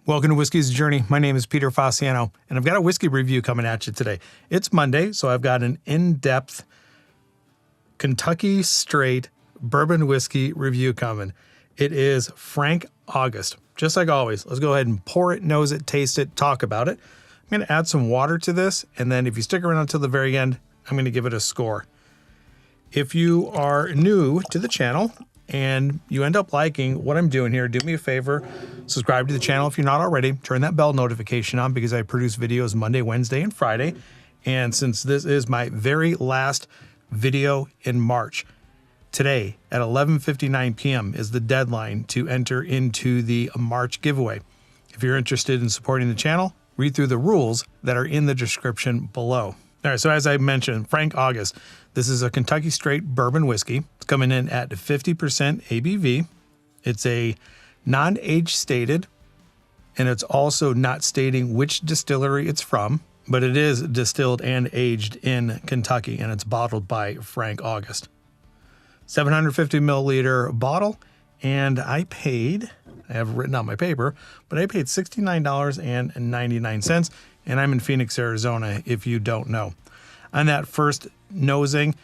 Welcome to Whiskey's Journey. My name is Peter Fasciano, and I've got a whiskey review coming at you today. It's Monday, so I've got an in-depth Kentucky straight bourbon whiskey review coming. It is Frank August. Just like always, let's go ahead and pour it, nose it, taste it, talk about it. I'm going to add some water to this, and then if you stick around until the very end, I'm going to give it a score. If you are new to the channel and you end up liking what I'm doing here, do me a favor, subscribe to the channel if you're not already, turn that bell notification on because I produce videos Monday, Wednesday, and Friday. And since this is my very last video in March, today at 11:59 p.m. is the deadline to enter into the March giveaway. If you're interested in supporting the channel, read through the rules that are in the description below. All right, so as I mentioned, Frank August. This is a Kentucky straight bourbon whiskey. It's coming in at 50% ABV. It's a non-age stated, and it's also not stating which distillery it's from, but it is distilled and aged in Kentucky, and it's bottled by Frank August. 750 milliliter bottle, and I have it written on my paper, but I paid $69.99, and I'm in Phoenix, Arizona, if you don't know. On that first nosing,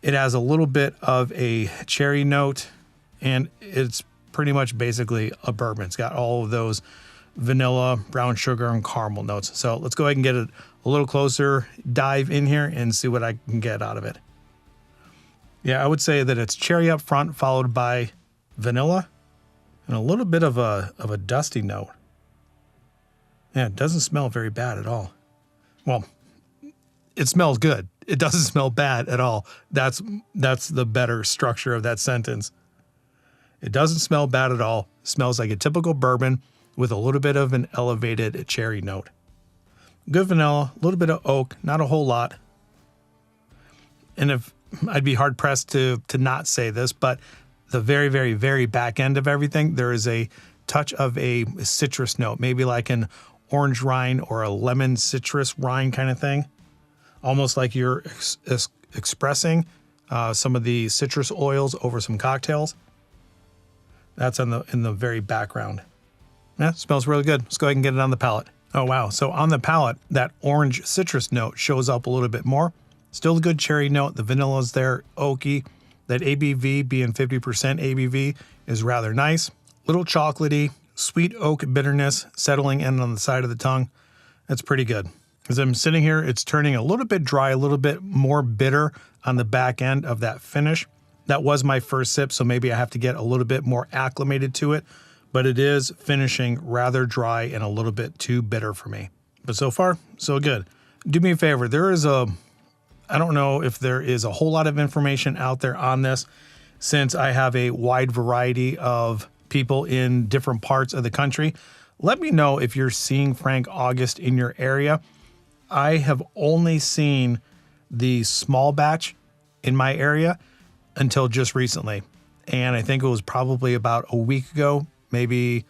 it has a little bit of a cherry note, and it's pretty much basically a bourbon. It's got all of those vanilla, brown sugar, and caramel notes. So let's go ahead and get it a little closer, dive in here, and see what I can get out of it. Yeah, I would say that it's cherry up front, followed by vanilla, and a little bit of a dusty note. Yeah, it doesn't smell very bad at all. Well, it smells good. It doesn't smell bad at all. That's the better structure of that sentence. It doesn't smell bad at all. It smells like a typical bourbon with a little bit of an elevated cherry note. Good vanilla, a little bit of oak, not a whole lot. And if I'd be hard pressed to not say this, but the very, very, very back end of everything, there is a touch of a citrus note, maybe like an orange rind or a lemon citrus rind kind of thing. Almost like you're expressing some of the citrus oils over some cocktails. That's in the very background. Yeah, smells really good. Let's go ahead and get it on the palate. Oh, wow. So on the palate, that orange citrus note shows up a little bit more. Still a good cherry note. The vanilla's there, oaky. That ABV being 50% ABV is rather nice. Little chocolatey, sweet oak bitterness settling in on the side of the tongue. That's pretty good. As I'm sitting here, it's turning a little bit dry, a little bit more bitter on the back end of that finish. That was my first sip, so maybe I have to get a little bit more acclimated to it, but it is finishing rather dry and a little bit too bitter for me. But so far, so good. Do me a favor, I don't know if there is a whole lot of information out there on this, since I have a wide variety of people in different parts of the country. Let me know if you're seeing Frank August in your area. I have only seen the small batch in my area until just recently. And I think it was probably about a week ago, maybe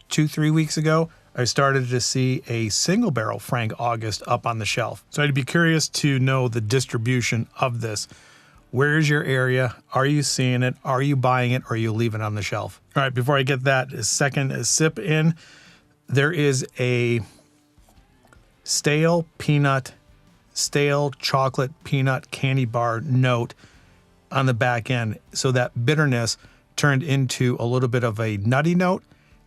2-3 weeks ago, I started to see a single barrel Frank August up on the shelf. So I'd be curious to know the distribution of this. Where is your area? Are you seeing it? Are you buying it? Or are you leaving it on the shelf? All right, before I get that second sip in, there is a stale chocolate peanut candy bar note on the back end. So that bitterness turned into a little bit of a nutty note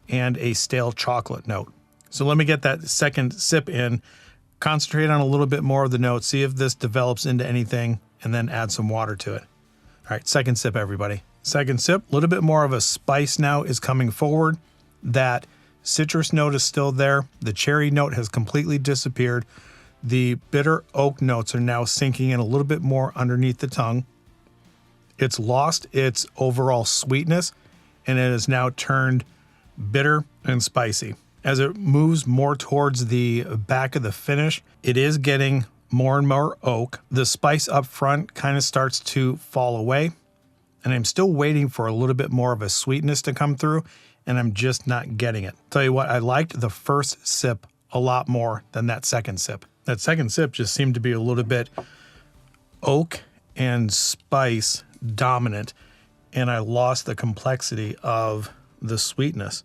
and a stale chocolate note. So let me get that second sip in, concentrate on a little bit more of the note, see if this develops into anything, and then add some water to it. All right, second sip, everybody. Second sip, a little bit more of a spice now is coming forward. That citrus note is still there. The cherry note has completely disappeared. The bitter oak notes are now sinking in a little bit more underneath the tongue. It's lost its overall sweetness, and it has now turned bitter and spicy. As it moves more towards the back of the finish, it is getting more and more oak. The spice up front kind of starts to fall away, and I'm still waiting for a little bit more of a sweetness to come through, and I'm just not getting it. Tell you what, I liked the first sip a lot more than that second sip. That second sip just seemed to be a little bit oak and spice dominant, and I lost the complexity of the sweetness.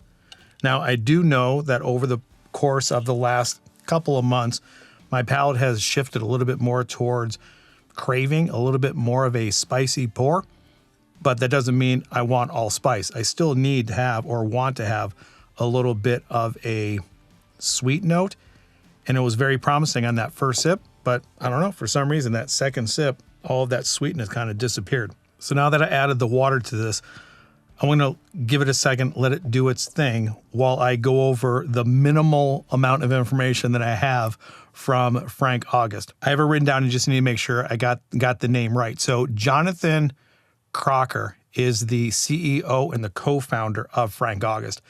Now, I do know that over the course of the last couple of months, my palate has shifted a little bit more towards craving a little bit more of a spicy pour, but that doesn't mean I want all spice. I still need to have or want to have a little bit of a sweet note, and it was very promising on that first sip, but I don't know, for some reason that second sip, all of that sweetness kind of disappeared. So now that I added the water to this, I'm going to give it a second, let it do its thing while I go over the minimal amount of information that I have from Frank August. I have it written down and just need to make sure I got the name right. So Jonathan Crocker is the CEO and the co-founder of Frank August.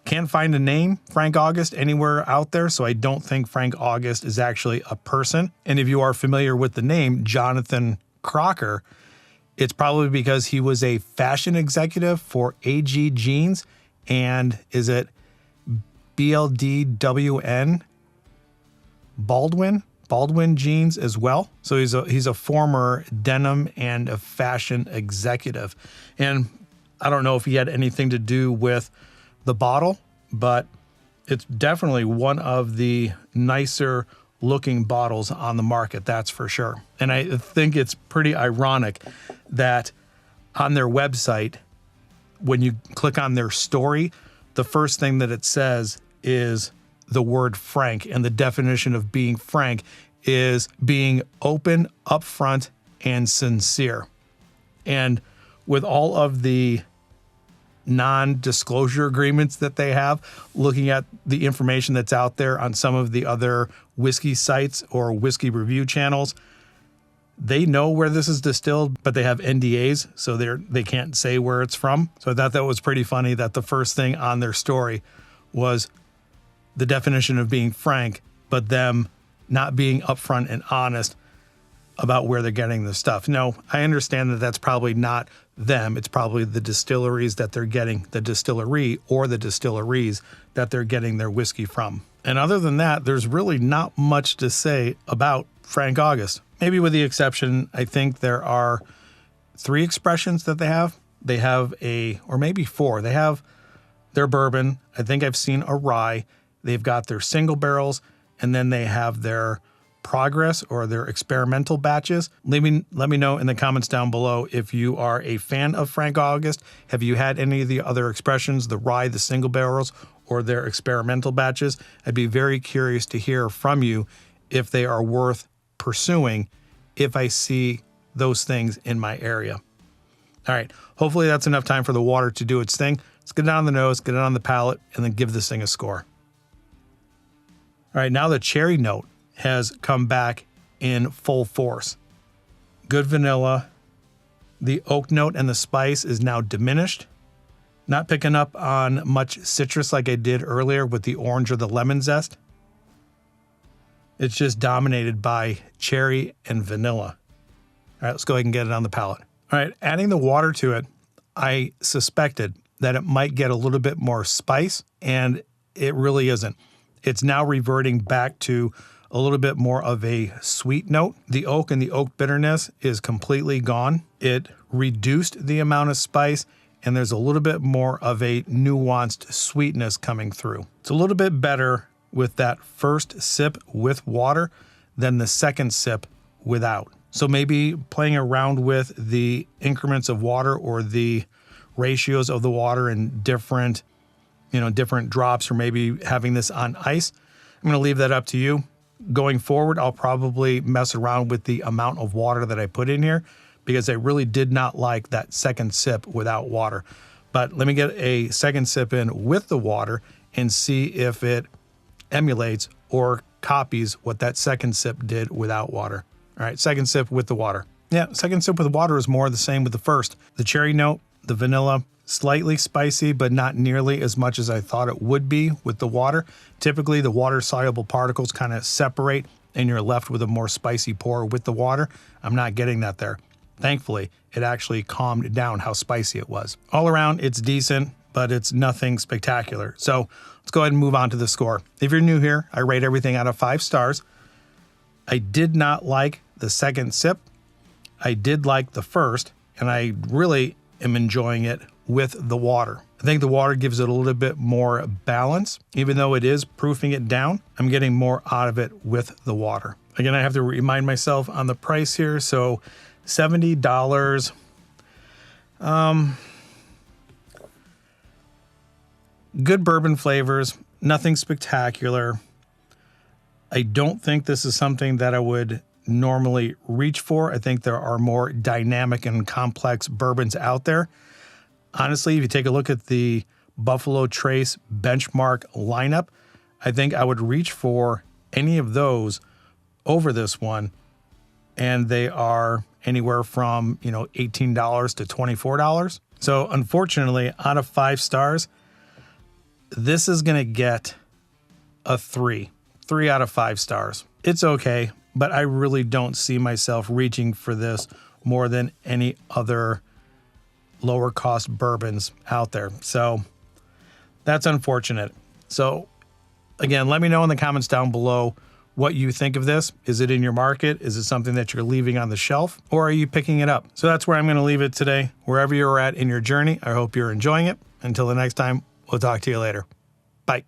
Can't find a name, Frank August, anywhere out there, so I don't think Frank August is actually a person. And if you are familiar with the name Jonathan Crocker, it's probably because he was a fashion executive for AG Jeans, and is it BLDWN? Baldwin Jeans as well. So he's a former denim and a fashion executive. And I don't know if he had anything to do with the bottle, but it's definitely one of the nicer looking bottles on the market, that's for sure. And I think it's pretty ironic that on their website, when you click on their story, the first thing that it says is the word frank, and the definition of being frank is being open, upfront, and sincere. And with all of the non-disclosure agreements that they have, looking at the information that's out there on some of the other whiskey sites or whiskey review channels, they know where this is distilled, but they have NDAs, so they can't say where it's from. So I thought that was pretty funny that the first thing on their story was the definition of being frank, but them not being upfront and honest about where they're getting the stuff. No, I understand that that's probably not them. It's probably the distilleries that they're getting, the distillery or the distilleries that they're getting their whiskey from. And other than that, there's really not much to say about Frank August. Maybe with the exception, I think there are 3 expressions that they have. They have or maybe 4. They have their bourbon. I think I've seen a rye. They've got their single barrels, and then they have their progress or their experimental batches. Let me know in the comments down below if you are a fan of Frank August. Have you had any of the other expressions, the rye, the single barrels, or their experimental batches? I'd be very curious to hear from you if they are worth pursuing if I see those things in my area. All right, hopefully that's enough time for the water to do its thing. Let's get it on the nose, get it on the palate, and then give this thing a score. All right, now the cherry note has come back in full force. Good vanilla. The oak note and the spice is now diminished. Not picking up on much citrus like I did earlier with the orange or the lemon zest. It's just dominated by cherry and vanilla. All right, let's go ahead and get it on the palate. All right, adding the water to it, I suspected that it might get a little bit more spice, and it really isn't. It's now reverting back to a little bit more of a sweet note. The oak and the oak bitterness is completely gone. It reduced the amount of spice, and there's a little bit more of a nuanced sweetness coming through. It's a little bit better with that first sip with water than the second sip without. So maybe playing around with the increments of water or the ratios of the water in different drops, or maybe having this on ice. I'm going to leave that up to you. Going forward, I'll probably mess around with the amount of water that I put in here, because I really did not like that second sip without water. But let me get a second sip in with the water and see if it emulates or copies what that second sip did without water. All right, second sip with the water. Yeah, second sip with the water is more the same with the first. The cherry note, the vanilla, slightly spicy, but not nearly as much as I thought it would be with the water. Typically, the water-soluble particles kind of separate, and you're left with a more spicy pour with the water. I'm not getting that there. Thankfully, it actually calmed down how spicy it was. All around, it's decent, but it's nothing spectacular. So let's go ahead and move on to the score. If you're new here, I rate everything out of 5 stars. I did not like the second sip. I did like the first, and I really am enjoying it with the water. I think the water gives it a little bit more balance. Even though it is proofing it down, I'm getting more out of it with the water. Again, I have to remind myself on the price here. So $70. Good bourbon flavors, nothing spectacular. I don't think this is something that I would normally reach for. I think there are more dynamic and complex bourbons out there. Honestly, if you take a look at the Buffalo Trace benchmark lineup, I think I would reach for any of those over this one. And they are anywhere from, $18 to $24. So unfortunately, out of 5 stars, this is going to get a 3 out of 5 stars. It's okay, but I really don't see myself reaching for this more than any other lower cost bourbons out there. So that's unfortunate. So again, let me know in the comments down below what you think of this. Is it in your market? Is it something that you're leaving on the shelf, or are you picking it up? So that's where I'm going to leave it today. Wherever you're at in your journey, I hope you're enjoying it. Until the next time, we'll talk to you later. Bye.